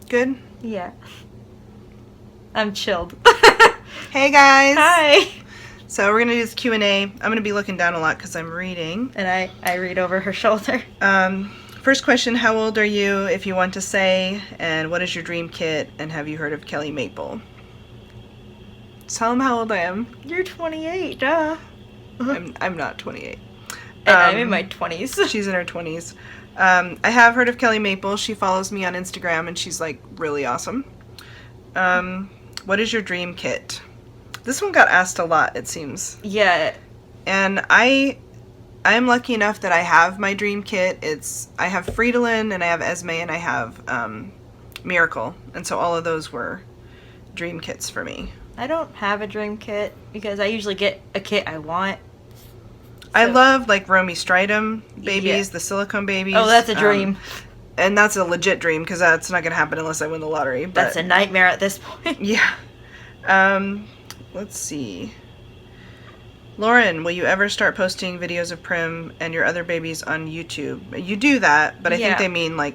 Good? Yeah. I'm chilled. Hey guys! Hi! So we're going to do this Q&A. I'm going to be looking down a lot because I'm reading. And I read over her shoulder. First question, how old are you, if you want to say, and what is your dream kit, and have you heard of Kelly Maple? Tell them how old I am. You're 28, duh. I'm not 28. And I'm in my 20s. She's in her 20s. I have heard of Kelly Maple. She follows me on Instagram, and she's, like, really awesome. What is your dream kit? This one got asked a lot, it seems. Yeah. And I'm lucky enough that I have my dream kit. I have Fridolin, and I have Esme, and I have Miracle. And so all of those were dream kits for me. I don't have a dream kit because I usually get a kit I want. I love, like, Romy Stridham babies, Yeah. the silicone babies. Oh, that's a dream. And that's a legit dream, because that's not going to happen unless I win the lottery. But, That's a nightmare at this point. yeah. Let's see. Lauren, will you ever start posting videos of Prim and your other babies on YouTube? You do that, but I think they mean, like,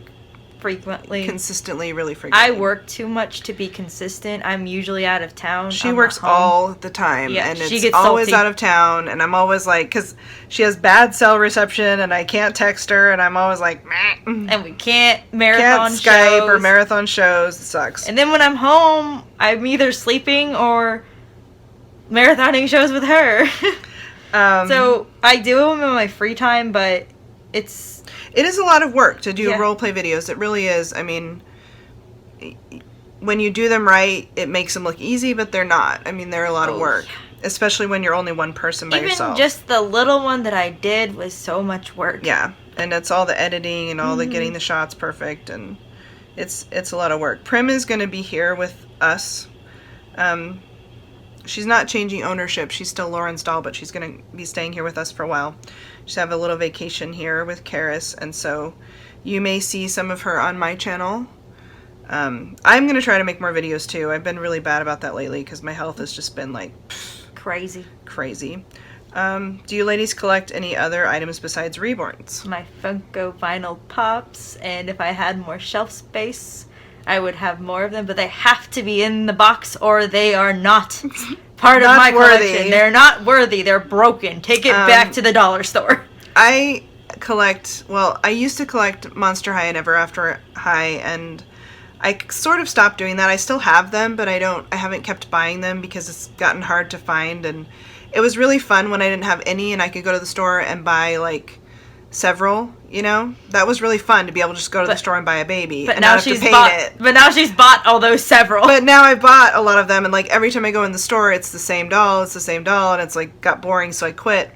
frequently. consistently, really frequently. I work too much to be consistent. I'm usually out of town. She works all the time, Yeah, and she it's gets always salty. out of town, and I'm always like, because she has bad cell reception, and I can't text her, and I'm always like, meh. And we can't marathon Can't Skype shows. or marathon shows. It sucks. And then when I'm home, I'm either sleeping or marathoning shows with her. So I do them in my free time, but it is a lot of work to do Yeah. role play videos. It really is. I mean, when you do them right, it makes them look easy, but they're not. I mean, they're a lot of work, especially when you're only one person by even yourself. just the little one that I did was so much work. Yeah, and it's all the editing and all the getting the shots perfect, and it's a lot of work. Prim is going to be here with us. She's not changing ownership. She's still Lauren's doll, but she's going to be staying here with us for a while. She's have a little vacation here with Karis, and so you may see some of her on my channel. I'm going to try to make more videos too. I've been really bad about that lately because my health has just been like Crazy. Do you ladies collect any other items besides reborns? My Funko vinyl pops, and if I had more shelf space, I would have more of them, but they have to be in the box or they are not part of Not my worthy. collection. They're not worthy. They're broken. Take it back to the dollar store. I used to collect Monster High and Ever After High, and I sort of stopped doing that. I still have them, but I haven't kept buying them because it's gotten hard to find, and it was really fun when I didn't have any and I could go to the store and buy, like, several, you know? That was really fun to be able to just go to the store and buy a baby and not have to paint it. But now she's bought all those several. But now I bought a lot of them, and, like, every time I go in the store, it's the same doll, and it's, like, got boring, so I quit.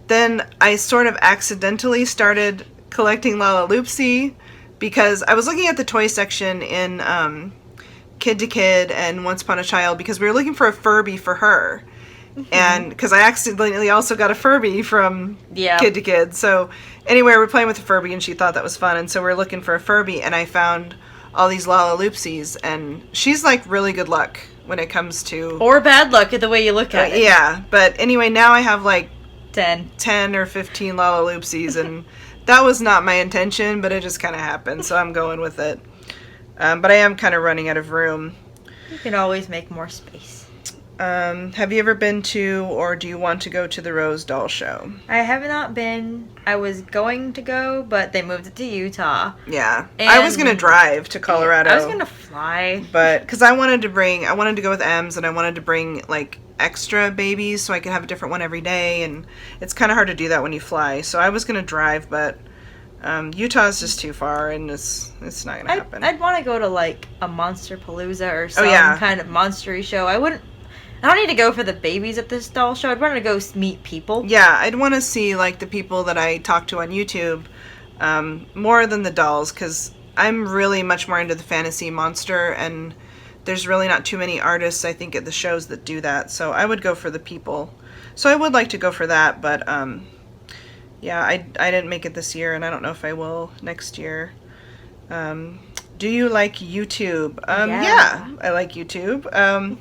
Then I sort of accidentally started collecting Lala Loopsy because I was looking at the toy section in Kid to Kid and Once Upon a Child because we were looking for a Furby for her. And because I accidentally also got a Furby from Kid to Kid. So anyway, we're playing with a Furby, and she thought that was fun. And so we're looking for a Furby, and I found all these Lala Loopsies. And she's, like, really good luck when it comes to... Or bad luck at the way you look at it. Yeah, but anyway, now I have, like, 10 or 15 Lala Loopsies, and that was not my intention, but it just kind of happened, so I'm going with it. But I am kind of running out of room. You can always make more space. Have you ever been to, or do you want to go to the Rose Doll Show? I have not been. I was going to go, but they moved it to Utah. Yeah. I was going to drive to Colorado. I was going to fly. But, because I wanted to go with Ems, and I wanted to bring, like, extra babies so I could have a different one every day, and it's kind of hard to do that when you fly. So I was going to drive, but Utah is just too far, and it's not going to happen. I'd want to go to, like, a Monster Palooza or some kind of monstery show. I don't need to go for the babies at this doll show. I'd want to go meet people. Yeah, I'd want to see, like, the people that I talk to on YouTube more than the dolls, because I'm really much more into the fantasy monster, and there's really not too many artists, I think, at the shows that do that, so I would go for the people. So I would like to go for that, but, yeah, I didn't make it this year, and I don't know if I will next year. Do you like YouTube? Yeah, I like YouTube.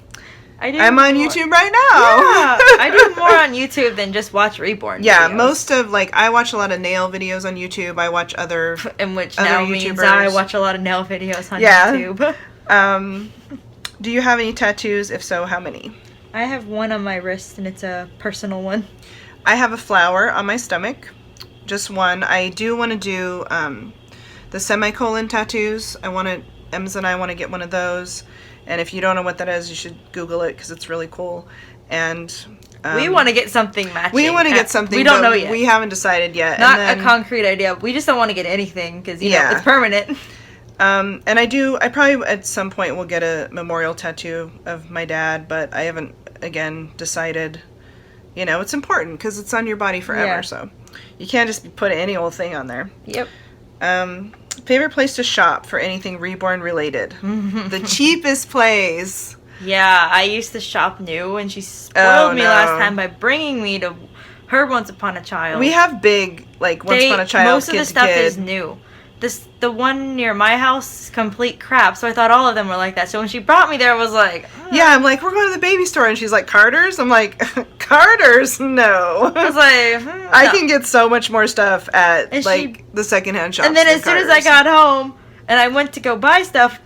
I'm on YouTube right now. Yeah, I do more on YouTube than just watch Reborn videos. Most of, I watch a lot of nail videos on YouTube. I watch other In which other now YouTubers. means I watch a lot of nail videos on YouTube. Do you have any tattoos? If so, how many? I have one on my wrist, and it's a personal one. I have a flower on my stomach. Just one. I do want to do the semicolon tattoos. Ems and I want to get one of those. And if you don't know what that is, you should Google it because it's really cool. And we want to get something matching. We want to get something. We don't know yet. We haven't decided yet. Not a concrete idea. We just don't want to get anything because you know it's permanent. And I probably at some point will get a memorial tattoo of my dad, but I haven't again decided. You know, it's important because it's on your body forever, so you can't just put any old thing on there. Yep. Favorite place to shop for anything Reborn related? The cheapest place. Yeah, I used to shop new, and she spoiled me last time by bringing me to her Once Upon a Child. We have big, Once Upon a Child, most of the stuff is new. The one near my house is complete crap, so I thought all of them were like that. So when she brought me there, I was like... Yeah, I'm like, we're going to the baby store, and she's like, Carter's? I'm like, Carter's? No. I was like... I can get so much more stuff at, the secondhand shops. And then as soon as I got home, and I went to go buy stuff,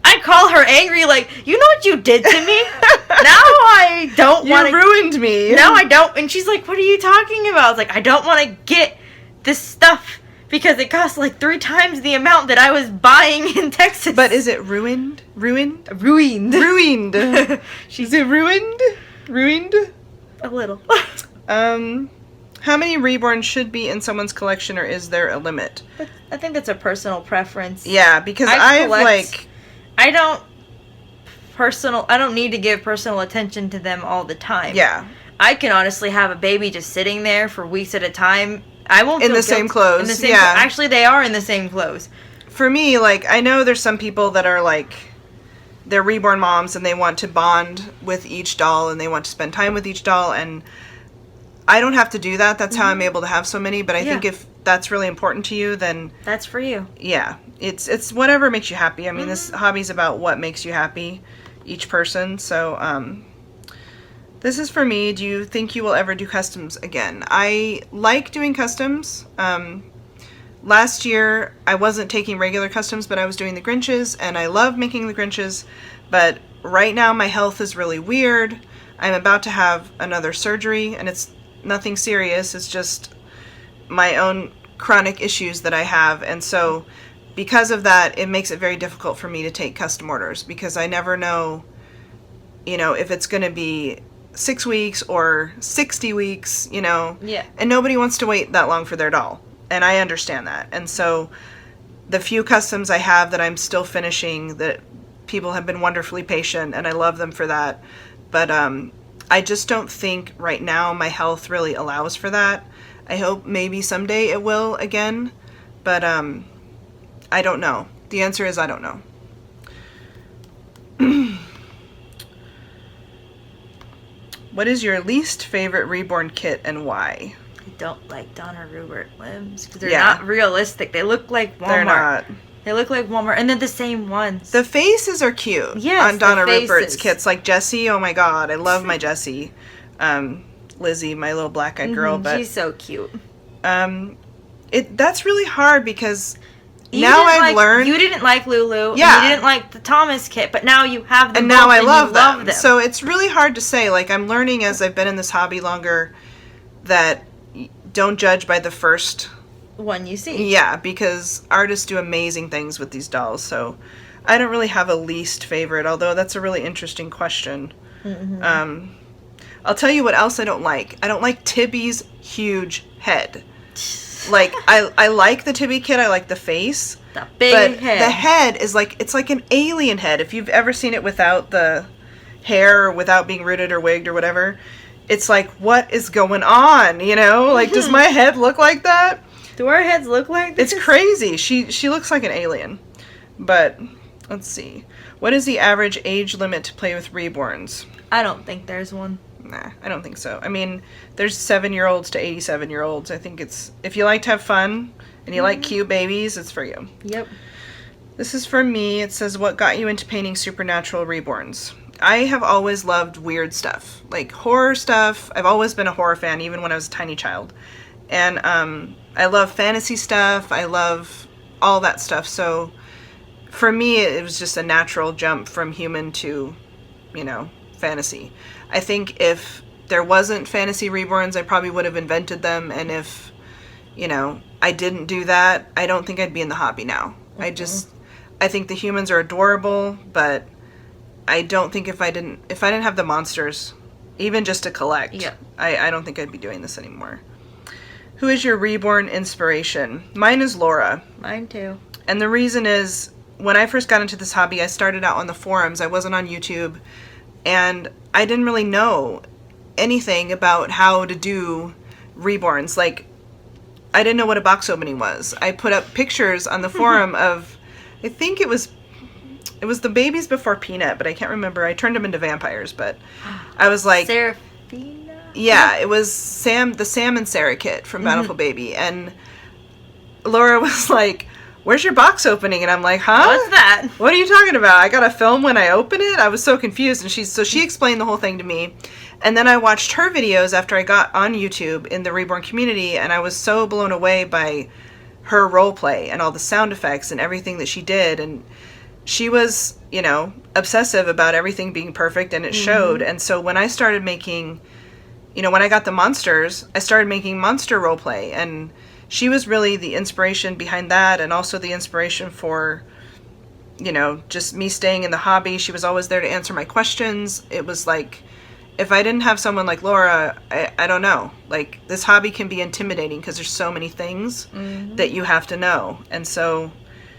I call her angry, like, you know what you did to me? Now I don't want to... You ruined me. Now I don't... And she's like, what are you talking about? I was like, I don't want to get this stuff... Because it costs 3 times the amount that I was buying in Texas. But is it ruined? Ruined? Ruined. Ruined. Is it ruined? Ruined? A little. How many Reborn should be in someone's collection, or is there a limit? I think that's a personal preference. Yeah, because I don't need to give personal attention to them all the time. Yeah. I can honestly have a baby just sitting there for weeks at a time. I won't in the same clothes. In the same actually, they are in the same clothes. For me, I know there's some people that are they're Reborn moms and they want to bond with each doll and they want to spend time with each doll, and I don't have to do that. That's how I'm able to have so many. But I think if that's really important to you, then that's for you. Yeah, it's whatever makes you happy. I mean, this hobby's about what makes you happy, each person. So this is for me. Do you think you will ever do customs again? I like doing customs. Last year, I wasn't taking regular customs, but I was doing the Grinches, and I love making the Grinches. But right now, my health is really weird. I'm about to have another surgery, and it's nothing serious. It's just my own chronic issues that I have. And so because of that, it makes it very difficult for me to take custom orders, because I never know, if it's going to be 6 weeks or 60 weeks, Yeah. And nobody wants to wait that long for their doll. And I understand that. And so the few customs I have that I'm still finishing, that people have been wonderfully patient, and I love them for that. But I just don't think right now my health really allows for that. I hope maybe someday it will again. But I don't know. The answer is I don't know. What is your least favorite Reborn kit and why? I don't like Donna Rupert limbs because they're not realistic. They look like Walmart. They're not. They look like Walmart, and they're the same ones. The faces are cute. Yes, on Donna Rupert's kits, like Jessie. Oh my God, I love my Jessie. Lizzie, my little black-eyed girl. But she's so cute. That's really hard because now I've learned. You didn't like Lulu. Yeah. And you didn't like the Thomas kit, but now you have them. And now I love them. So it's really hard to say. I'm learning as I've been in this hobby longer that don't judge by the first one you see. Yeah, because artists do amazing things with these dolls. So I don't really have a least favorite, although that's a really interesting question. Mm-hmm. I'll tell you what else I don't like. I don't like Tibby's huge head. I like the Tibby kit. I like the face. The big head. The head is it's like an alien head. If you've ever seen it without the hair or without being rooted or wigged or whatever, it's like, what is going on? Does my head look like that? Do our heads look like this? It's crazy. She looks like an alien. But let's see. What is the average age limit to play with Reborns? I don't think there's one. Nah, I don't think so. I mean, there's 7-year-olds to 87-year-olds. I think if you like to have fun and you like cute babies, it's for you. Yep. This is for me. It says, what got you into painting supernatural Reborns? I have always loved weird stuff, like horror stuff. I've always been a horror fan, even when I was a tiny child. And I love fantasy stuff. I love all that stuff. So for me, it was just a natural jump from human to, fantasy. I think if there wasn't fantasy reborns, I probably would have invented them. And if, I didn't do that, I don't think I'd be in the hobby now. I think the humans are adorable, but I don't think if I didn't have the monsters, even just to collect, I don't think I'd be doing this anymore. Who is your reborn inspiration? Mine is Laura. Mine too. And the reason is, when I first got into this hobby, I started out on the forums. I wasn't on YouTube, and I didn't really know anything about how to do reborns. Like, I didn't know what a box opening was. I put up pictures on the forum of, I think it was the babies before Peanut, but I can't remember. I turned them into vampires, but I was like, Seraphina? Yeah, it was the Sam and Sarah kit from Bountiful Baby, and Laura was like, where's your box opening? And I'm like, huh? What's that? What are you talking about? I gotta film when I open it? I was so confused, and she explained the whole thing to me. And then I watched her videos after I got on YouTube in the Reborn community, and I was so blown away by her role play and all the sound effects and everything that she did. And she was, obsessive about everything being perfect, and it showed. And so when I started making, when I got the monsters, I started making monster role play, and she was really the inspiration behind that, and also the inspiration for, just me staying in the hobby. She was always there to answer my questions. It was like, if I didn't have someone like Laura, I don't know. Like, this hobby can be intimidating because there's so many things that you have to know. And so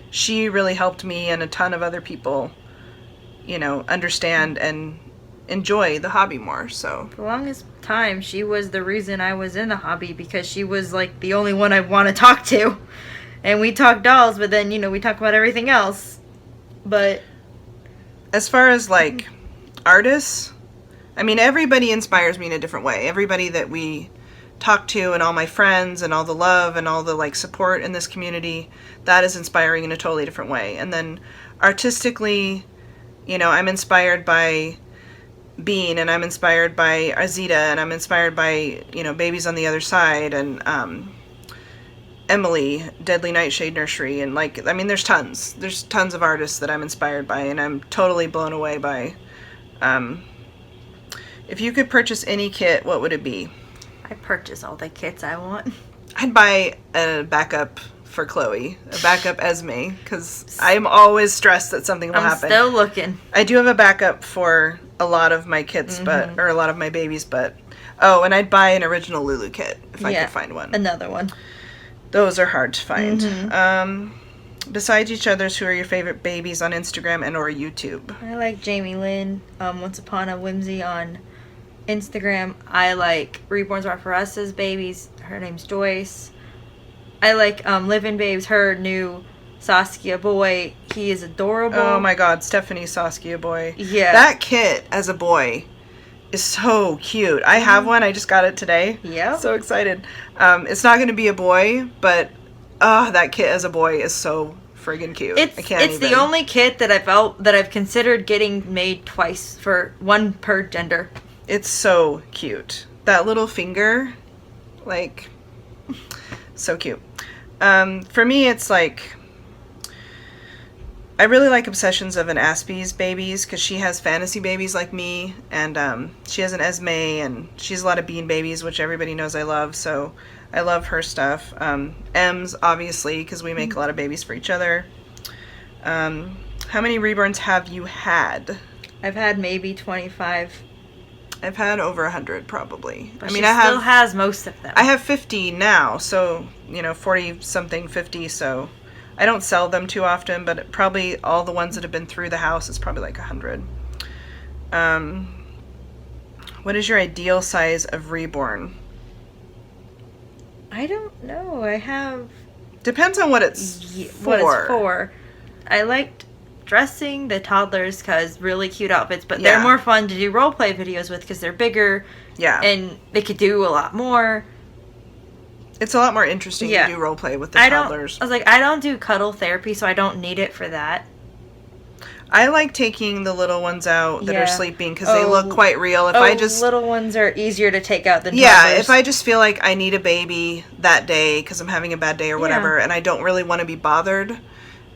she really helped me and a ton of other people, understand and enjoy the hobby more. So for the longest time, she was the reason I was in the hobby, because she was like the only one I want to talk to. And we talk dolls, but then, we talk about everything else. But as far as like artists, I mean, everybody inspires me in a different way. Everybody that we talk to, and all my friends, and all the love and all the like support in this community, that is inspiring in a totally different way. And then artistically, I'm inspired by Bean, and I'm inspired by Azita, and I'm inspired by, Babies on the Other Side, and Emily, Deadly Nightshade Nursery, and there's tons of artists that I'm inspired by, and I'm totally blown away by. If you could purchase any kit, what would it be? I purchase all the kits I want. I'd buy a backup for Chloe, a backup Esme, because I'm always stressed that something will happen. I'm still looking. I do have a backup for a lot of my kits, or a lot of my babies, and I'd buy an original Lulu kit if I could find one. Another one. Those are hard to find. Besides each other's, who are your favorite babies on Instagram and or YouTube? I like Jamie Lynn, Once Upon a Whimsy on Instagram. I like Reborns Are For Us's babies. Her name's Joyce. I like Living Babes, her new Saskia boy. He is adorable. Oh my god, Stephanie Saskia boy. Yeah. That kit as a boy is so cute. I have one. I just got it today. Yeah. So excited. It's not going to be a boy, but that kit as a boy is so friggin' cute. It's the only kit that I've considered getting made twice, for one per gender. It's so cute. That little finger, so cute. For me, it's like, I really like Obsessions of an Aspie's babies, because she has fantasy babies like me, and she has an Esme, and she has a lot of Bean babies, which everybody knows I love, so I love her stuff. M's, obviously, because we make a lot of babies for each other. How many reborns have you had? I've had maybe 25. I've had over 100, probably. But she still has most of them. I have 50 now, so, 40-something, 50, so I don't sell them too often, but probably all the ones that have been through the house is probably like 100. What is your ideal size of reborn? I don't know. I have... Depends on what it's for. What it's for. I liked dressing the toddlers because really cute outfits, but they're more fun to do role play videos with because they're bigger. Yeah. And they could do a lot more. It's a lot more interesting to do role play with the toddlers. I was like, I don't do cuddle therapy, so I don't need it for that. I like taking the little ones out that are sleeping because they look quite real. Little ones are easier to take out than toddlers. If I just feel like I need a baby that day because I'm having a bad day or whatever, and I don't really want to be bothered,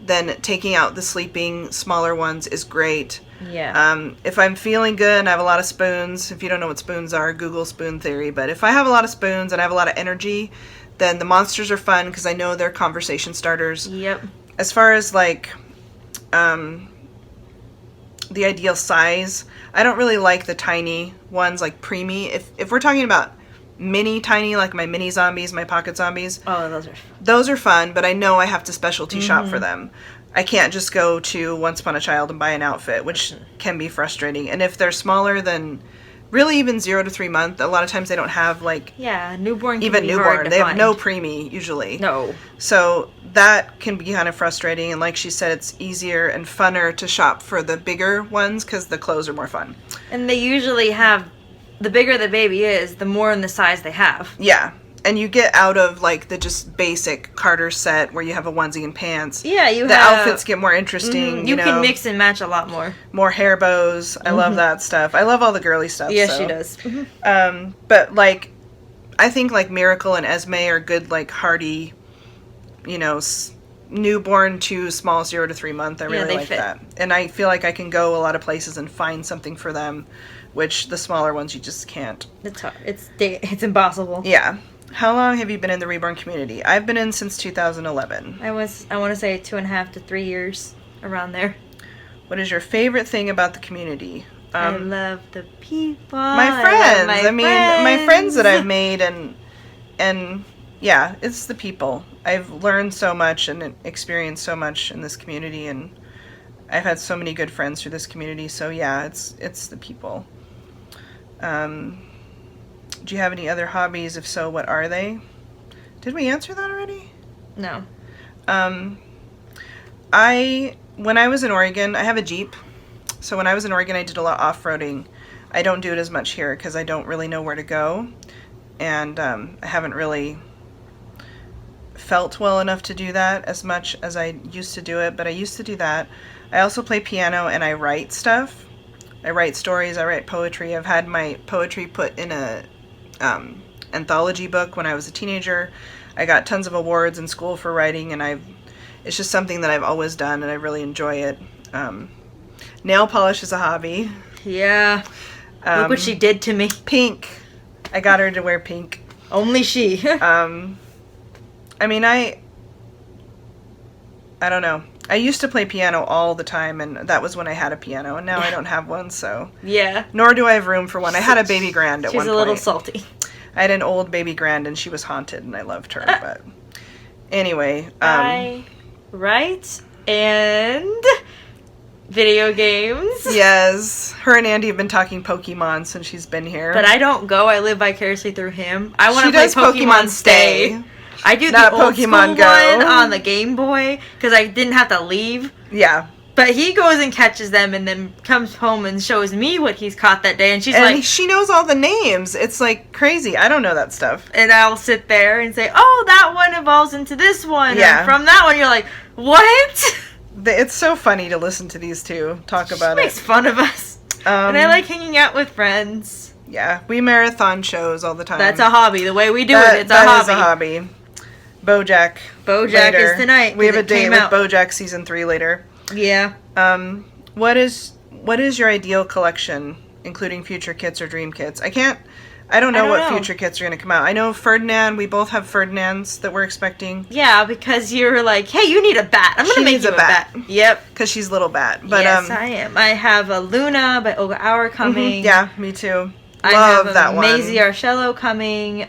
then taking out the sleeping smaller ones is great. Yeah. If I'm feeling good and I have a lot of spoons, if you don't know what spoons are, Google spoon theory. But if I have a lot of spoons and I have a lot of energy, then the monsters are fun because I know they're conversation starters. Yep. As far as like the ideal size, I don't really like the tiny ones like preemie. If we're talking about mini tiny, like my mini zombies, my pocket zombies, those are fun, but I know I have to specialty shop for them. I can't just go to Once Upon a Child and buy an outfit, which can be frustrating. And if they're smaller than really even 0 to 3 month, a lot of times they don't have like newborn can even be newborn hard to they find. have no preemie usually. No. So that can be kind of frustrating, and like she said, it's easier and funner to shop for the bigger ones because the clothes are more fun. And they usually have, the bigger the baby is, the more in the size they have. Yeah. And you get out of like the just basic Carter set where you have a onesie and pants. Yeah, the outfits get more interesting. You can mix and match a lot more. More hair bows. I love that stuff. I love all the girly stuff. Yes, she does. But like, I think like Miracle and Esme are good like hardy, newborn to small 0 to 3 month. I really like that. And I feel like I can go a lot of places and find something for them, which the smaller ones you just can't. It's hard. It's impossible. Yeah. How long have you been in the Reborn community? I've been in since 2011. I want to say 2.5 to 3 years, around there. What is your favorite thing about the community? I love the people. My friends. My friends that I've made, and yeah, it's the people. I've learned so much and experienced so much in this community, and I've had so many good friends through this community. So yeah, it's the people. Do you have any other hobbies? If so, what are they? Did we answer that already? No. When I was in Oregon, I have a Jeep. So when I was in Oregon, I did a lot of off-roading. I don't do it as much here because I don't really know where to go. And I haven't really felt well enough to do that as much as I used to do it. But I used to do that. I also play piano and I write stuff. I write stories. I write poetry. I've had my poetry put in a anthology book when I was a teenager. I got tons of awards in school for writing, and it's just something that I've always done, and I really enjoy it. Nail polish is a hobby. Yeah. Look what she did to me. Pink. I got her to wear pink. Only she. I don't know. I used to play piano all the time, and that was when I had a piano, and now I don't have one, so... Yeah. Nor do I have room for one. I had a baby grand at one point. She's a little salty. I had an old baby grand, and she was haunted, and I loved her, but... Anyway, I write and video games. Yes. Her and Andy have been talking Pokemon since she's been here. But I don't go. I live vicariously through him. I want to play Pokemon Stay. I do the old Pokemon Go one on the Game Boy because I didn't have to leave. Yeah. But he goes and catches them and then comes home and shows me what he's caught that day. And she's like... she knows all the names. It's like crazy. I don't know that stuff. And I'll sit there and say, oh, that one evolves into this one. Yeah. And from that one, you're like, what? It's so funny to listen to these two talk about it. She makes fun of us. And I like hanging out with friends. Yeah. We marathon shows all the time. That's a hobby. The way we do it's a hobby. That is a hobby. BoJack is tonight. We have a date with BoJack season 3 later. Yeah. What is your ideal collection, including future kits or dream kits? I don't know what future kits are going to come out. I know Ferdinand, we both have Ferdinands that we're expecting. Yeah, because you're like, hey, you need a bat. I'm going to make you a bat. Yep. Because she's Little Bat. But, yes, I am. I have a Luna by Olga Auer coming. Mm-hmm. Yeah, me too. Love that one. Maisie Arcello coming.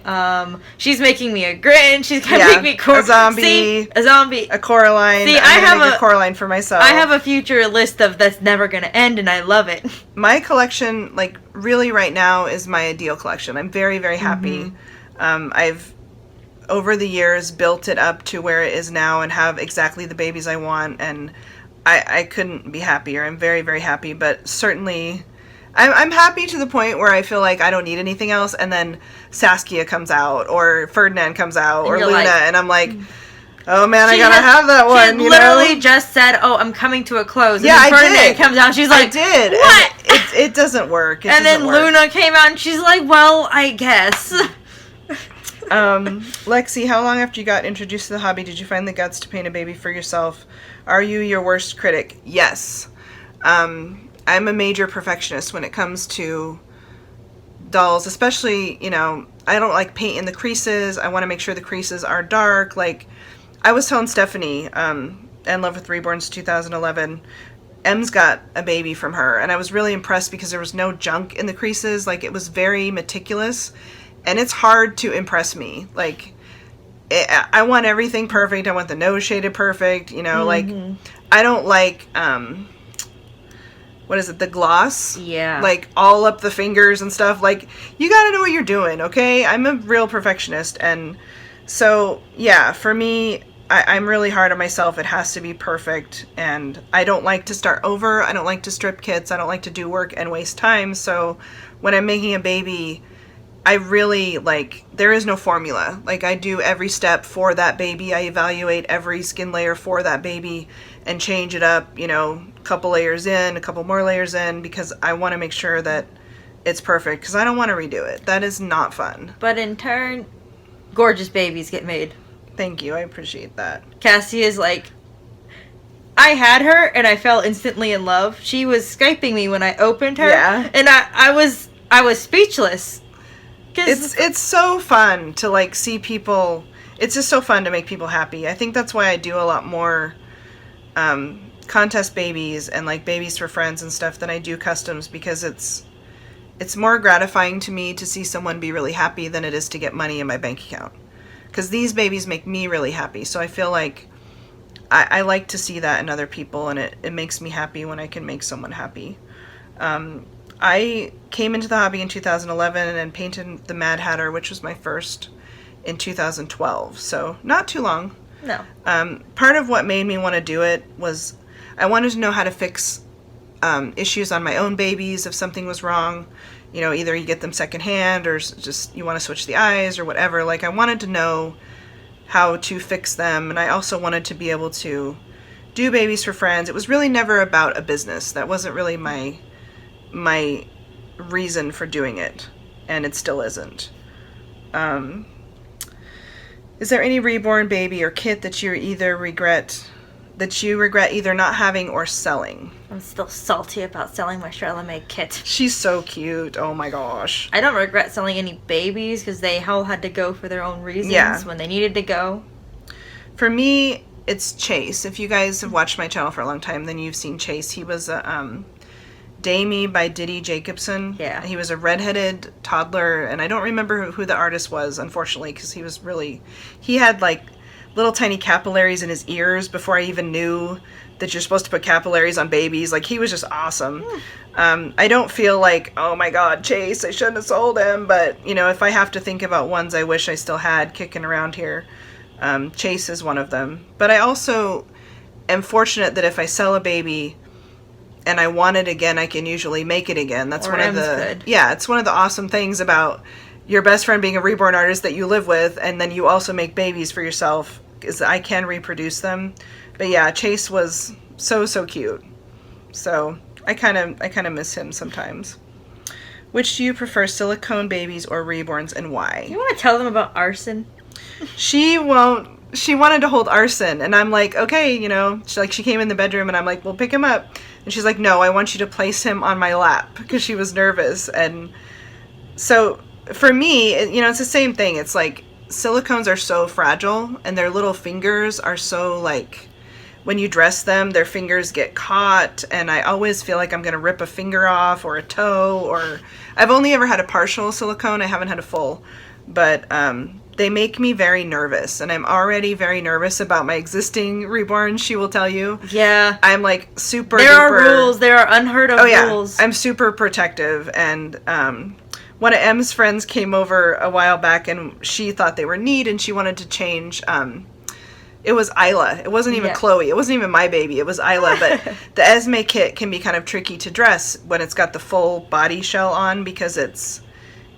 She's making me a Grinch. She's gonna make me a zombie. See, a zombie. A Coraline. See, I have a Coraline for myself. I have a future list of that's never gonna end, and I love it. My collection, like really right now, is my ideal collection. I'm very, very happy. I've over the years built it up to where it is now and have exactly the babies I want, and I couldn't be happier. I'm very, very happy, but certainly. I'm happy to the point where I feel like I don't need anything else, and then Saskia comes out, or Ferdinand comes out, or Luna, and I'm like, oh man, I gotta have that one. She literally just said, "Oh, I'm coming to a close." And yeah, then Ferdinand comes out. She's like, I did. What? It doesn't work. And then Luna came out, and she's like, "Well, I guess." Lexi, how long after you got introduced to the hobby did you find the guts to paint a baby for yourself? Are you your worst critic? Yes. I'm a major perfectionist when it comes to dolls, especially, you know, I don't like painting the creases. I want to make sure the creases are dark. Like, I was telling Stephanie, and Love with Reborns 2011, Em's got a baby from her, and I was really impressed because there was no junk in the creases. Like, it was very meticulous, and it's hard to impress me. Like, I want everything perfect. I want the nose shaded perfect, you know, like, I don't like, what is it, the gloss? Yeah. Like, all up the fingers and stuff. Like, you gotta know what you're doing, okay? I'm a real perfectionist, and so, yeah, for me, I'm really hard on myself. It has to be perfect, and I don't like to start over. I don't like to strip kits. I don't like to do work and waste time, so when I'm making a baby, I really, like, there is no formula. Like, I do every step for that baby. I evaluate every skin layer for that baby and change it up, you know, a couple layers in, a couple more layers in, because I want to make sure that it's perfect, because I don't want to redo it. That is not fun. But in turn, gorgeous babies get made. Thank you. I appreciate that. Cassie is like, I had her and I fell instantly in love. She was Skyping me when I opened her. Yeah. And I was speechless. It's so fun to, like, see people. It's just so fun to make people happy. I think that's why I do a lot more contest babies and, like, babies for friends and stuff than I do customs, because it's more gratifying to me to see someone be really happy than it is to get money in my bank account. Because these babies make me really happy. So I feel like I like to see that in other people, and it makes me happy when I can make someone happy. I came into the hobby in 2011 and painted the Mad Hatter, which was my first in 2012. So not too long. No. Part of what made me want to do it was I wanted to know how to fix issues on my own babies if something was wrong. You know, either you get them secondhand or just you want to switch the eyes or whatever. Like, I wanted to know how to fix them, and I also wanted to be able to do babies for friends. It was really never about a business. That wasn't really my reason for doing it, and it still isn't. Is there any reborn baby or kit that you regret either not having or selling? I'm still salty about selling my Charlotte May kit. She's so cute. Oh my gosh. I don't regret selling any babies because they all had to go for their own reasons when they needed to go. For me, it's Chase. If you guys have watched my channel for a long time, then you've seen Chase. He was a Damie by Diddy Jacobson. Yeah. He was a redheaded toddler, and I don't remember who the artist was, unfortunately, because he had, like, little tiny capillaries in his ears before I even knew that you're supposed to put capillaries on babies. Like, he was just awesome. I don't feel like, oh my god, Chase, I shouldn't have sold him, but, you know, if I have to think about ones I wish I still had kicking around here, Chase is one of them. But I also am fortunate that if I sell a baby and I want it again, I can usually make it again. That's one of the it's one of the awesome things about your best friend being a reborn artist that you live with, and then you also make babies for yourself, is I can reproduce them. But yeah, Chase was so cute. So I kind of miss him sometimes. Which do you prefer, silicone babies or reborns, and why? You want to tell them about Arson? She won't. She wanted to hold Arson, and I'm like, okay, you know. She came in the bedroom, and I'm like, well, pick him up. And she's like, no, I want you to place him on my lap, because she was nervous. And so for me, you know, it's the same thing. It's like, silicones are so fragile, and their little fingers are so, like, when you dress them, their fingers get caught, and I always feel like I'm going to rip a finger off or a toe, or I've only ever had a partial silicone. I haven't had a full, but they make me very nervous, and I'm already very nervous about my existing reborn, she will tell you. Yeah. I'm like super There are rules. There are unheard of rules. I'm super protective, and one of M's friends came over a while back, and she thought they were neat, and she wanted to change. It was Isla. It wasn't even Chloe. It wasn't even my baby. It was Isla. But the Esme kit can be kind of tricky to dress when it's got the full body shell on, because it's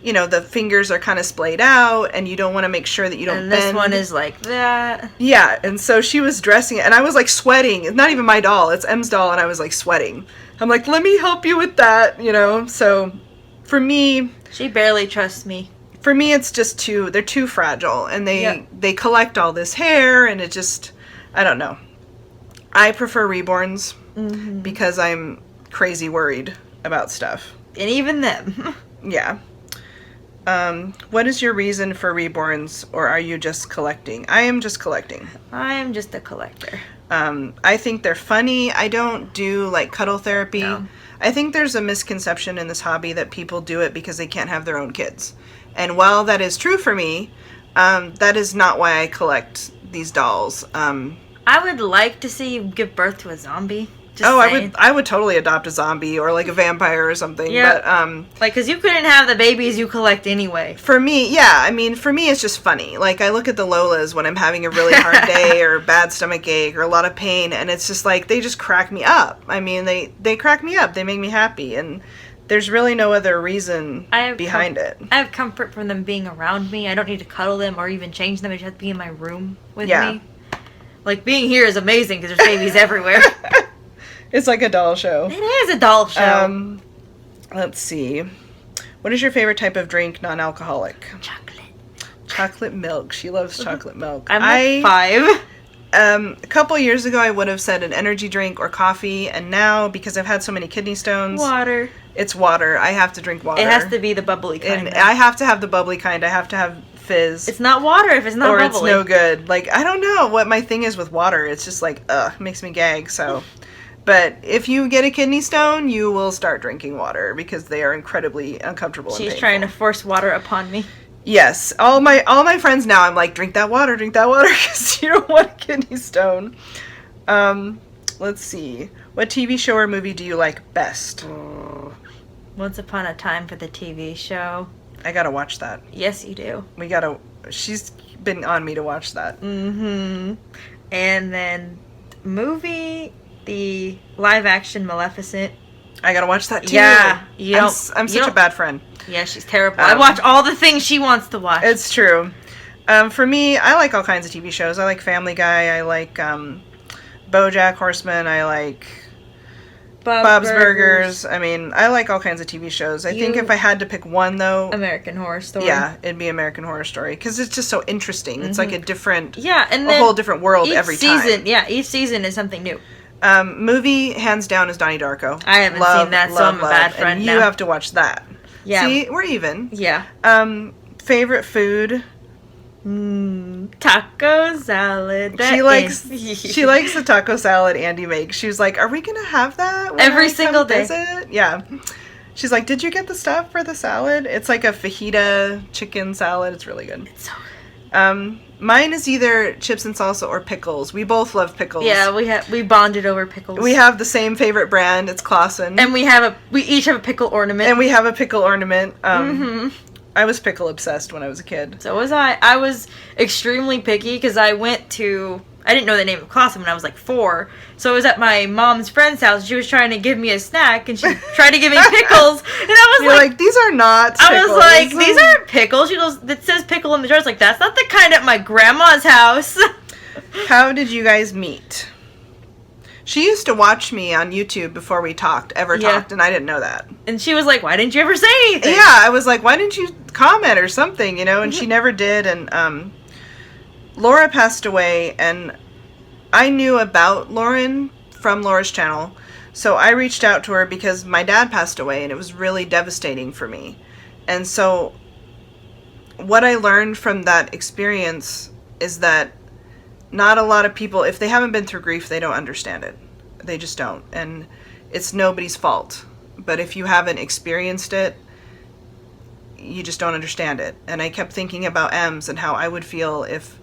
you know, the fingers are kind of splayed out, and you don't want to make sure that you don't And bend. this one is like that. Yeah, and so she was dressing it, and I was like sweating. It's not even my doll, it's M's doll, and I was like sweating. I'm like, let me help you with that, you know? So for me... She barely trusts me. For me, it's just they're too fragile, and Yep. they collect all this hair, and it just, I don't know. I prefer reborns because I'm crazy worried about stuff. And even them. Yeah. What is your reason for reborns, or are you just collecting? I am just collecting. I am just a collector. I think they're funny. I don't do like cuddle therapy. No. I think there's a misconception in this hobby that people do it because they can't have their own kids. And while that is true for me, that is not why I collect these dolls. I would like to see you give birth to a zombie. Just saying. I would totally adopt a zombie or like a vampire or something. Yep. But like, because you couldn't have the babies you collect anyway. for me, yeah, I mean, for me, it's just funny. Like, I look at the Lolas when I'm having a really hard day or bad stomach ache or a lot of pain, and it's just like, they just crack me up. I mean, they crack me up. They make me happy, and there's really no other reason behind it. I have comfort from them being around me. I don't need to cuddle them or even change them. They just have to be in my room with me. Like, being here is amazing because there's babies everywhere. It's like a doll show. It is a doll show. Let's see. What is your favorite type of drink, non-alcoholic? Chocolate. Chocolate milk. She loves chocolate milk. I'm like 5. A couple years ago, I would have said an energy drink or coffee, and now, because I've had so many kidney stones, Water. it's water. I have to drink water. It has to be the bubbly kind. And I have to have the bubbly kind. I have to have fizz. It's not water if it's not or bubbly. it's no good. Like, I don't know what my thing is with water. It's just like, makes me gag, so... But if you get a kidney stone, you will start drinking water because they are incredibly uncomfortable and She's painful. trying to force water upon me. Yes. All my friends now, I'm like, drink that water, because you don't want a kidney stone. Let's see. What TV show or movie do you like best? Once Upon a Time for the TV show. I gotta watch that. Yes, you do. She's been on me to watch that. Mm-hmm. And then movie, the live action Maleficent. I gotta watch that too. Yeah. I'm such a bad friend. Yeah, she's terrible. I watch all the things she wants to watch. It's true. For me, I like all kinds of TV shows. I like Family Guy. I like BoJack Horseman. I like Bob's Burgers. I mean, I like all kinds of TV shows. I think if I had to pick one, though... American Horror Story. Yeah, it'd be American Horror Story. Because it's just so interesting. It's like a different... Yeah, and a whole different world every time. Yeah, each season is something new. Movie, hands down, is Donnie Darko. I haven't seen that, so I'm a bad friend and now. you have to watch that. Yeah. See, we're even. Yeah. Favorite food... Taco salad. She likes the taco salad Andy makes. She was like, "Are we gonna have that when every I single come day?" Visit? Yeah. She's like, "Did you get the stuff for the salad?" It's like a fajita chicken salad. It's really good. It's so good. Mine is either chips and salsa or pickles. We both love pickles. Yeah, we bonded over pickles. We have the same favorite brand. It's Clausen. And we each have a pickle ornament. And we have a pickle ornament. I was pickle obsessed when I was a kid. So was I. I was extremely picky because I didn't know the name of Clausen when I was like 4. So I was at my mom's friend's house. She was trying to give me a snack and she tried to give me pickles. And I was like, these are not pickles. I was like, these aren't pickles. She goes, it says pickle in the jar. I was like, that's not the kind at my grandma's house. How did you guys meet? She used to watch me on YouTube before we talked, and I didn't know that. And she was like, why didn't you ever say anything? Yeah, I was like, why didn't you comment or something, And she never did, and Laura passed away, and I knew about Lauren from Laura's channel, so I reached out to her because my dad passed away, and it was really devastating for me. And so what I learned from that experience is that not a lot of people, if they haven't been through grief, they don't understand it. They just don't. And it's nobody's fault. But if you haven't experienced it, you just don't understand it. And I kept thinking about Ems and how I would feel if,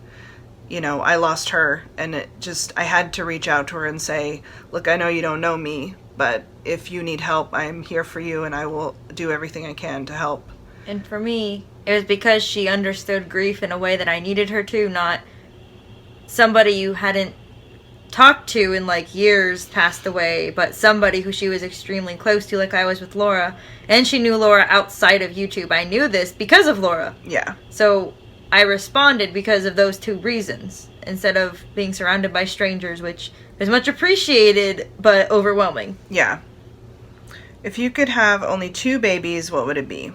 I lost her. And I had to reach out to her and say, look, I know you don't know me, but if you need help, I'm here for you and I will do everything I can to help. And for me, it was because she understood grief in a way that I needed her to, not somebody you hadn't talked to in like years passed away, but somebody who she was extremely close to, like I was with Laura, and she knew Laura outside of YouTube. I knew this because of Laura. Yeah. So I responded because of those two reasons, instead of being surrounded by strangers, which is much appreciated, but overwhelming. Yeah. If you could have only 2 babies, what would it be?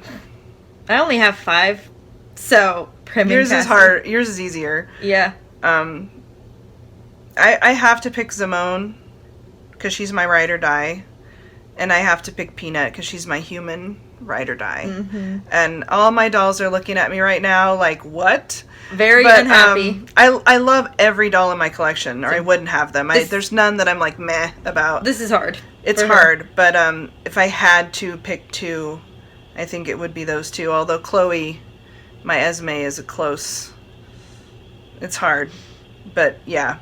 I only have 5, so Prim Yours and is Cassie. hard. Yours is easier. Yeah. I have to pick Zimone because she's my ride or die, and I have to pick Peanut because she's my human ride or die. Mm-hmm. And all my dolls are looking at me right now like, what? Very But, unhappy. I love every doll in my collection, or I wouldn't have them. There's none that I'm like meh about. This is hard. It's for her. hard, but if I had to pick 2, I think it would be those 2. Although Chloe, my Esme, is a close. It's hard, but yeah.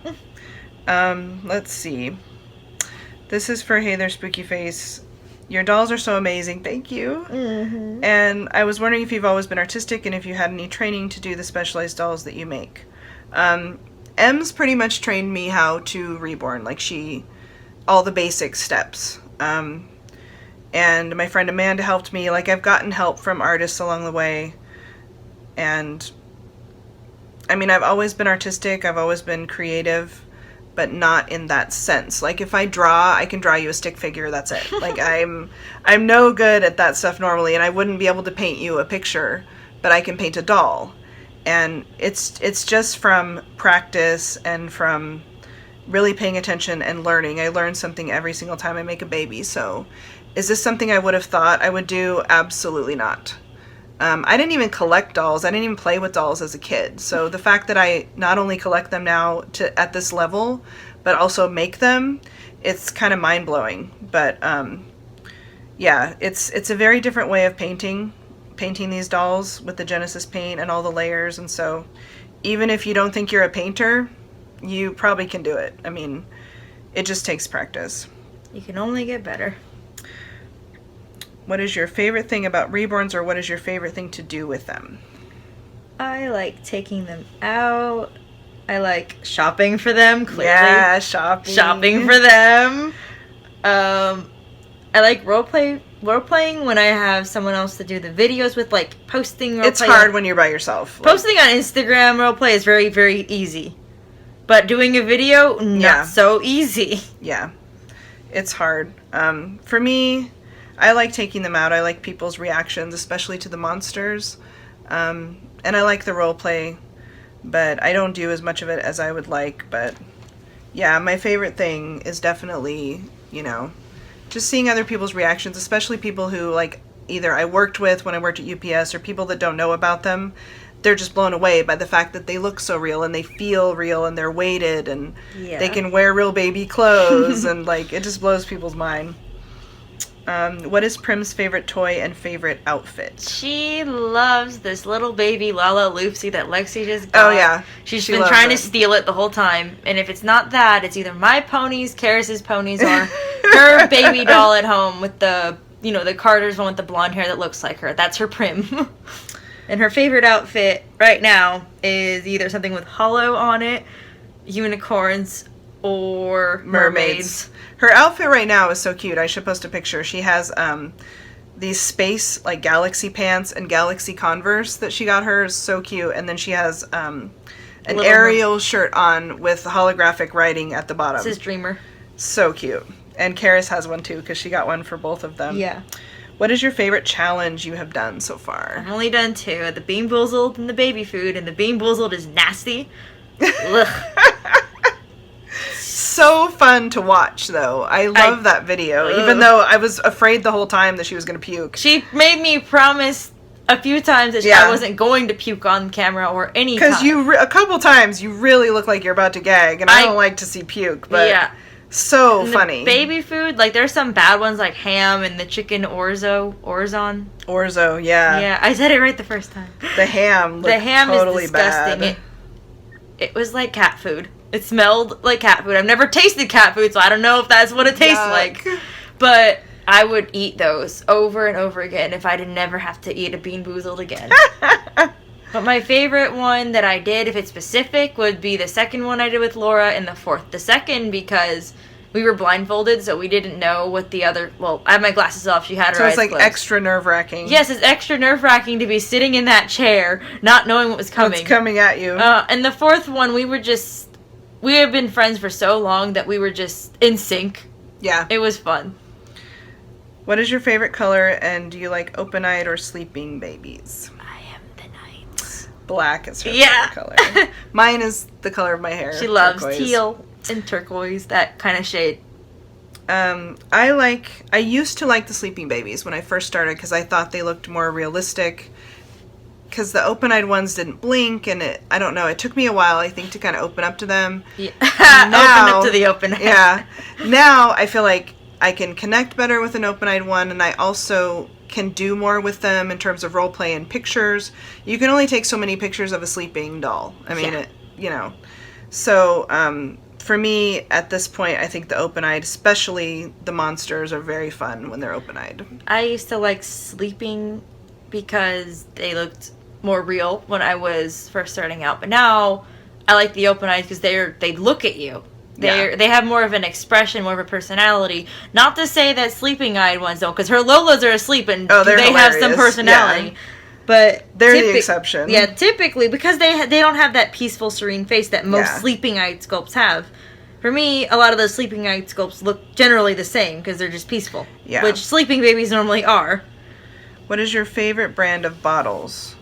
Let's see. This is for Hey There Spooky Face. Your dolls are so amazing. Thank you. Mm-hmm. And I was wondering if you've always been artistic and if you had any training to do the specialized dolls that you make. Em's pretty much trained me how to reborn, like all the basic steps. And my friend Amanda helped me. Like, I've gotten help from artists along the way. And I mean, I've always been artistic. I've always been creative, but not in that sense. Like, if I draw, I can draw you a stick figure. That's it. Like, I'm no good at that stuff normally, and I wouldn't be able to paint you a picture, but I can paint a doll. And it's just from practice and from really paying attention and learning. I learn something every single time I make a baby. So is this something I would have thought I would do? Absolutely not. I didn't even collect dolls. I didn't even play with dolls as a kid. So the fact that I not only collect them now at this level, but also make them, it's kind of mind-blowing. But yeah, it's a very different way of painting these dolls with the Genesis paint and all the layers. And so even if you don't think you're a painter, you probably can do it. I mean, it just takes practice. You can only get better. What is your favorite thing about reborns, or what is your favorite thing to do with them? I like taking them out. I like shopping for them, clearly. Yeah, shopping. Shopping for them. I like role-playing when I have someone else to do the videos with, like posting roleplay. It's hard when you're by yourself. Posting on Instagram roleplay is very, very easy. But doing a video, not so easy. Yeah. It's hard. For me, I like taking them out. I like people's reactions, especially to the monsters. And I like the role play, but I don't do as much of it as I would like. But yeah, my favorite thing is definitely, just seeing other people's reactions, especially people who, like, either I worked with when I worked at UPS or people that don't know about them. They're just blown away by the fact that they look so real and they feel real and they're weighted and they can wear real baby clothes and, like, it just blows people's mind. What is Prim's favorite toy and favorite outfit? She loves this little baby Lala Loopsy that Lexi just got. Oh, yeah. She's been trying to steal it the whole time. And if it's not that, it's either my ponies, Karis's ponies, or her baby doll at home with the, the Carter's one with the blonde hair that looks like her. That's her Prim. And her favorite outfit right now is either something with hollow on it, unicorns, or mermaids. Her outfit right now is so cute. I should post a picture. She has these space, like, galaxy pants and galaxy Converse that she got her. Is so cute. And then she has an Ariel shirt on with holographic writing at the bottom. This is Dreamer. So cute. And Karis has one too because she got one for both of them. Yeah. What is your favorite challenge you have done so far? I've only done 2. The Bean Boozled and the baby food. And the Bean Boozled is nasty. Ugh. So fun to watch, though. I love that video, even though I was afraid the whole time that she was going to puke. She made me promise a few times that I wasn't going to puke on camera or any time. Because a couple times you really look like you're about to gag, and I don't like to see puke, but so funny. The baby food, like, there's some bad ones like ham and the chicken Orzo, yeah. Yeah, I said it right the first time. The ham looked totally is disgusting. bad. It was like cat food. It smelled like cat food. I've never tasted cat food, so I don't know if that's what it tastes like. But I would eat those over and over again if I did never have to eat a Bean Boozled again. But my favorite one that I did, if it's specific, would be the second one I did with Laura and the fourth. The second because we were blindfolded, so we didn't know what the other... Well, I had my glasses off. She had her eyes closed. So it's like extra nerve-wracking. Yes, it's extra nerve-wracking to be sitting in that chair, not knowing what was coming. What's coming at you. And the fourth one, we have been friends for so long that we were just in sync. Yeah. It was fun. What is your favorite color, and do you like open-eyed or sleeping babies? I am the night. Black is her favorite color. Mine is the color of my hair. She loves turquoise. teal and turquoise, that kind of shade. I used to like the sleeping babies when I first started because I thought they looked more realistic. Because the open-eyed ones didn't blink, and I don't know, it took me a while, I think, to kind of open up to them. Yeah. Open up to the open eye. Yeah. Now, I feel like I can connect better with an open-eyed one, and I also can do more with them in terms of role play and pictures. You can only take so many pictures of a sleeping doll. I mean, So, for me, at this point, I think the open-eyed, especially the monsters, are very fun when they're open-eyed. I used to like sleeping because they looked more real when I was first starting out. But now, I like the open eyes because they look at you. They have more of an expression, more of a personality. Not to say that sleeping-eyed ones don't, because her Lolas are asleep and they have some personality. Yeah. But they're the exception. Yeah, typically, because they don't have that peaceful, serene face that most sleeping-eyed sculpts have. For me, a lot of those sleeping-eyed sculpts look generally the same because they're just peaceful. Yeah. Which sleeping babies normally are. What is your favorite brand of bottles?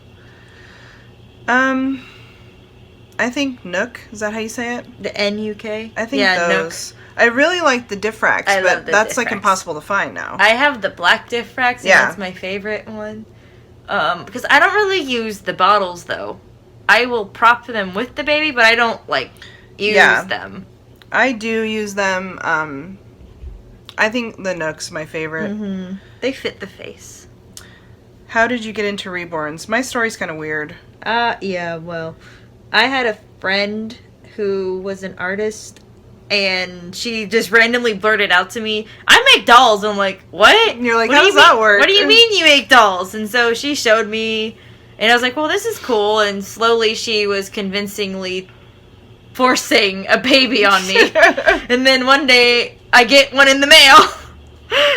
I think Nook. Is that how you say it? The N-U-K? I think those. Nook. I really like the Diffrax, but that's like impossible to find now. I have the black Diffrax, and that's my favorite one. Because I don't really use the bottles, though. I will prop them with the baby, but I don't, use them. I do use them. I think the Nook's my favorite. Mm-hmm. They fit the face. How did you get into reborns? My story's kind of weird. Yeah, well, I had a friend who was an artist, and she just randomly blurted out to me, I make dolls. And I'm like, what? And you're like, how does that work? What do you mean you make dolls? And so she showed me, and I was like, well, this is cool. And slowly she was convincingly forcing a baby on me. And then one day, I get one in the mail.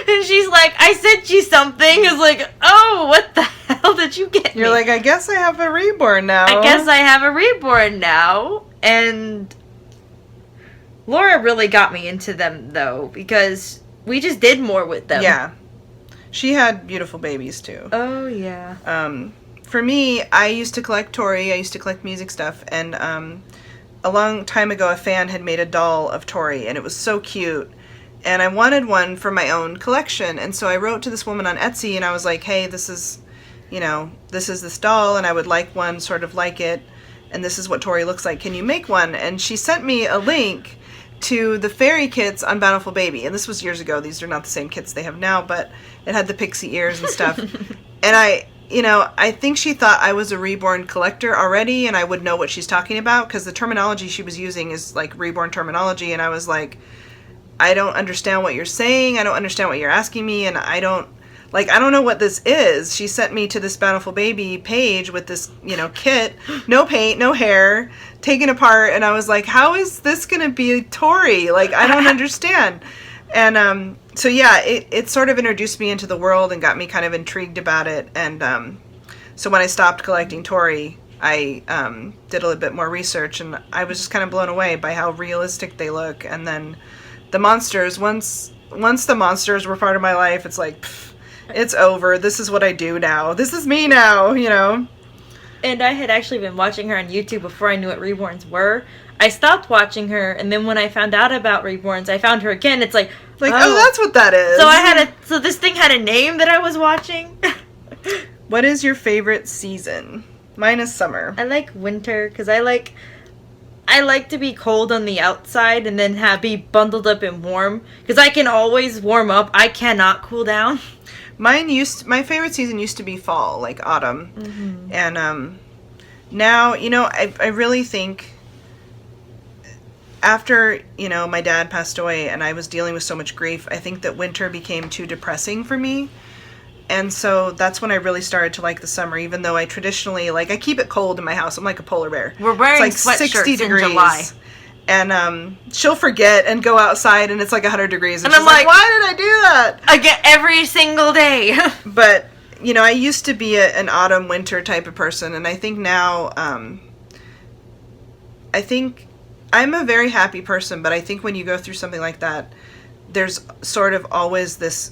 And she's like, I sent you something. I was like, oh, what the hell did you get me? You're like, I guess I have a reborn now. I guess I have a reborn now. And Laura really got me into them, though, because we just did more with them. Yeah. She had beautiful babies, too. Oh, yeah. For me, I used to collect Tori. I used to collect music stuff. And a long time ago, a fan had made a doll of Tori, and it was so cute. And I wanted one for my own collection. And so I wrote to this woman on Etsy, and I was like, hey, this is this doll, and I would like one sort of like it. And this is what Tori looks like. Can you make one? And she sent me a link to the fairy kits on Bountiful Baby. And this was years ago. These are not the same kits they have now, but it had the pixie ears and stuff. And I think she thought I was a reborn collector already, and I would know what she's talking about, because the terminology she was using is like reborn terminology. And I was like, I don't understand what you're saying. I don't understand what you're asking me. And I don't know what this is. She sent me to this Bountiful Baby page with this, kit, no paint, no hair, taken apart. And I was like, how is this going to be Tori? I don't understand. And so, yeah, it sort of introduced me into the world and got me kind of intrigued about it. And so when I stopped collecting Tori, I did a little bit more research, and I was just kind of blown away by how realistic they look. And then the monsters, once the monsters were part of my life, it's like, it's over. This is what I do now. This is me now, And I had actually been watching her on YouTube before I knew what reborns were. I stopped watching her, and then when I found out about reborns, I found her again. It's like, oh, that's what that is. So this thing had a name that I was watching. What is your favorite season? Mine is summer. I like winter because I like to be cold on the outside and then be bundled up and warm, because I can always warm up. I cannot cool down. My favorite season used to be fall, like autumn. Mm-hmm. And now, I really think after, my dad passed away and I was dealing with so much grief, I think that winter became too depressing for me. And so that's when I really started to like the summer, even though I traditionally, like, I keep it cold in my house. I'm like a polar bear. We're wearing it's like sweatshirts 60 degrees. in July. And she'll forget and go outside and it's like 100 degrees. And I'm she's like, why did I do that? I get every single day. But, you know, I used to be an autumn, winter type of person. And I think now, I think I'm a very happy person. But I think when you go through something like that, there's sort of always this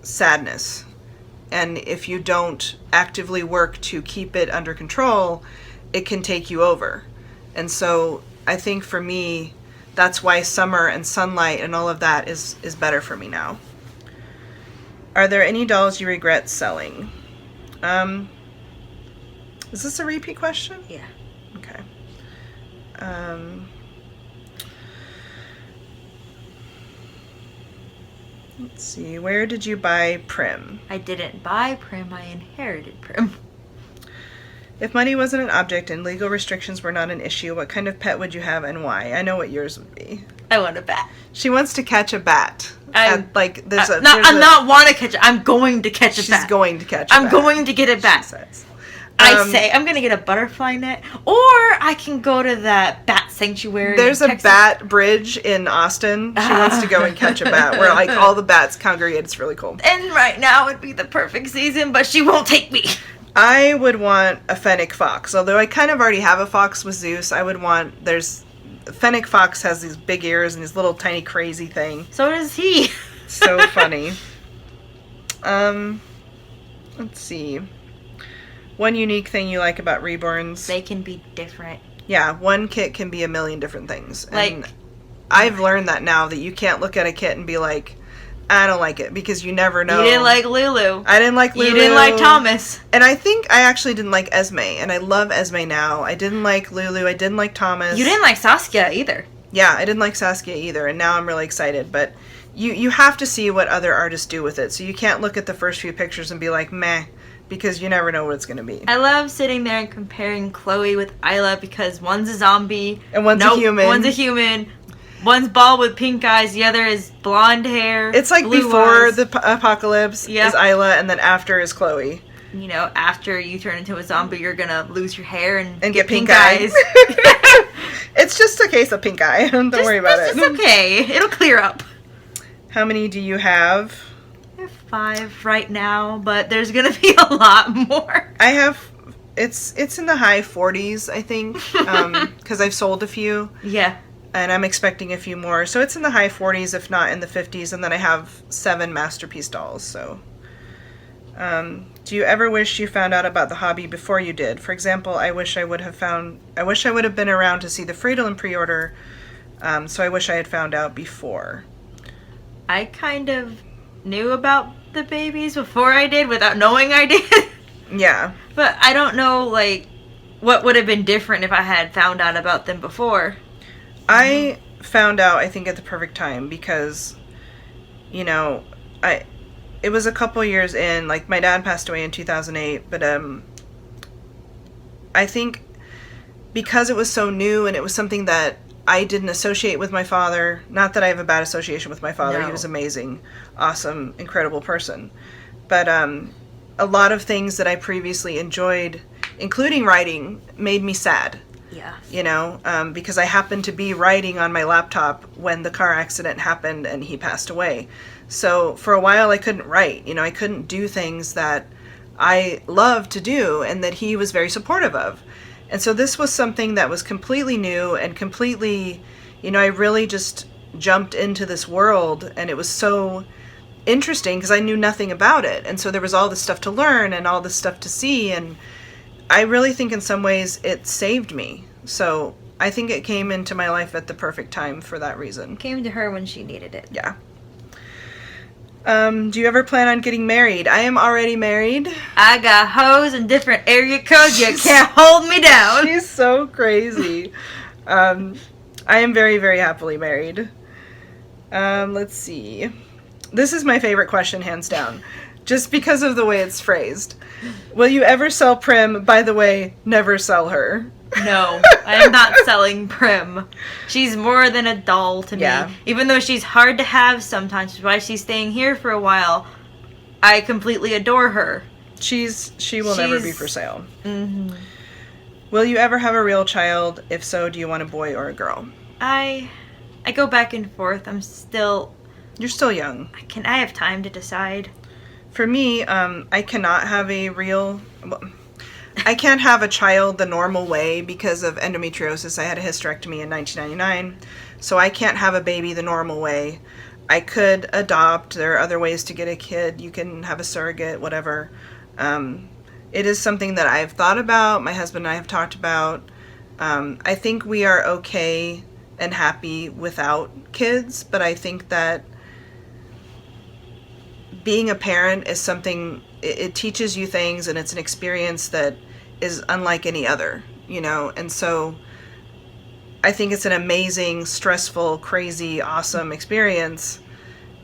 sadness. And if you don't actively work to keep it under control, it can take you over. And so I think for me, that's why summer and sunlight and all of that is better for me now. Are there any dolls you regret selling? Is this a repeat question? Yeah. Okay. Let's see. Where did you buy Prim? I didn't buy Prim, I inherited Prim. If money wasn't an object and legal restrictions were not an issue, what kind of pet would you have and why? I know what yours would be. I want a bat. She wants to catch a bat. I'm going to catch a bat. She's going to catch a bat. I'm going to get a bat. She says. I say I'm going to get a butterfly net, or I can go to that bat sanctuary. There's a bat bridge in Austin. She wants to go and catch a bat where like all the bats congregate. It's really cool. And right now would be the perfect season, but she won't take me. I would want a fennec fox. Although I kind of already have a fox with Zeus, I would want, fennec fox has these big ears and these little tiny crazy thing. So does he. So funny. Let's see. One unique thing you like about reborns. They can be different. Yeah, one kit can be a million different things. Like, and I've learned that now, that you can't look at a kit and be like, I don't like it, because you never know. You didn't like Lulu. I didn't like Lulu. You didn't like Thomas. And I think I actually didn't like Esme, and I love Esme now. I didn't like Lulu. I didn't like Thomas. You didn't like Saskia either. Yeah, I didn't like Saskia either, and now I'm really excited. But you have to see what other artists do with it, so you can't look at the first few pictures and be like, meh, because you never know what it's going to be. I love sitting there and comparing Chloe with Isla, because one's a zombie. And one's a human. One's a human. One's bald with pink eyes, the other is blonde hair. It's like before eyes. The apocalypse is Isla, and then after is Chloe. You know, after you turn into a zombie, you're gonna lose your hair and get pink eyes. It's just a case of pink eye. Don't worry about it. It's okay. It'll clear up. How many do you have? I have 5 right now, but there's gonna be a lot more. I have... It's in the high 40s, I think, because I've sold a few. Yeah. And I'm expecting a few more. So it's in the high 40s, if not in the 50s. And then I have 7 Masterpiece dolls. So, do you ever wish you found out about the hobby before you did? For example, I wish I would have been around to see the Fridolin pre-order. So I wish I had found out before. I kind of knew about the babies before I did, without knowing I did. Yeah. But I don't know, like, what would have been different if I had found out about them before. I found out, I think, at the perfect time, because, you know, it was a couple years in, like, my dad passed away in 2008, but, I think because it was so new and it was something that I didn't associate with my father, not that I have a bad association with my father, He was amazing, awesome, incredible person, but, a lot of things that I previously enjoyed, including writing, made me sad. Yeah. You know, because I happened to be writing on my laptop when the car accident happened and he passed away. So for a while I couldn't write. You know, I couldn't do things that I loved to do and that he was very supportive of. And so this was something that was completely new and completely, you know, I really just jumped into this world, and it was so interesting because I knew nothing about it. And so there was all this stuff to learn and all this stuff to see, and I really think in some ways it saved me. So I think it came into my life at the perfect time for that reason. It came to her when she needed it. Yeah. Do you ever plan on getting married? I am already married. I got hoes in different area codes. You can't hold me down. She's so crazy. I am very, very happily married. Let's see. This is my favorite question, hands down. Just because of the way it's phrased. Will you ever sell Prim? By the way, never sell her. No, I am not selling Prim. She's more than a doll to me. Even though she's hard to have sometimes, which is why she's staying here for a while. I completely adore her. She will never be for sale. Mm-hmm. Will you ever have a real child? If so, do you want a boy or a girl? I go back and forth. You're still young. I have time to decide. For me, I cannot have a real... Well, I can't have a child the normal way because of endometriosis. I had a hysterectomy in 1999, so I can't have a baby the normal way. I could adopt. There are other ways to get a kid. You can have a surrogate, whatever. It is something that I've thought about. My husband and I have talked about. I think we are okay and happy without kids, but I think that being a parent is something, it teaches you things, and it's an experience that is unlike any other, you know? And so I think it's an amazing, stressful, crazy, awesome experience.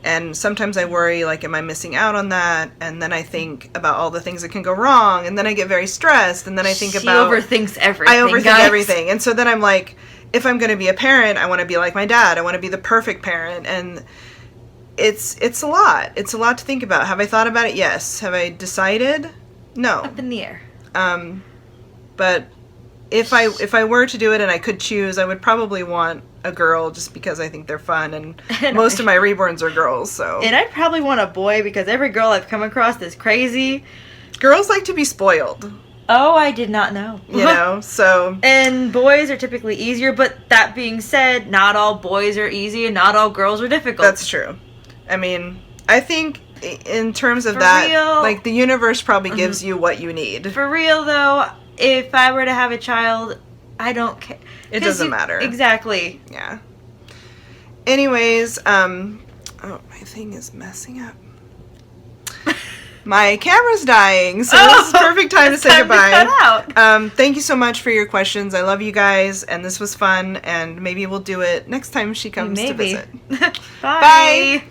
And sometimes I worry, like, am I missing out on that? And then I think about all the things that can go wrong, and then I get very stressed, and then I think She about... overthinks everything, I overthink guys. everything. And so then I'm like, if I'm going to be a parent, I want to be like my dad. I want to be the perfect parent. And it's a lot. It's a lot to think about. Have I thought about it? Yes. Have I decided? No. Up in the air. But if I were to do it and I could choose, I would probably want a girl just because I think they're fun, and most of my reborns are girls, so. And I'd probably want a boy because every girl I've come across is crazy. Girls like to be spoiled. Oh, I did not know. You know, so. And boys are typically easier, but that being said, not all boys are easy and not all girls are difficult. That's true. I mean, I think in terms of For that, real, like, the universe probably gives you what you need. For real, though, if I were to have a child, I don't care. It doesn't matter. Exactly. Yeah. Anyways, oh, my thing is messing up. My camera's dying, so this is perfect time to say goodbye. To cut out. Thank you so much for your questions. I love you guys, and this was fun, and maybe we'll do it next time she comes to visit. Bye. Bye.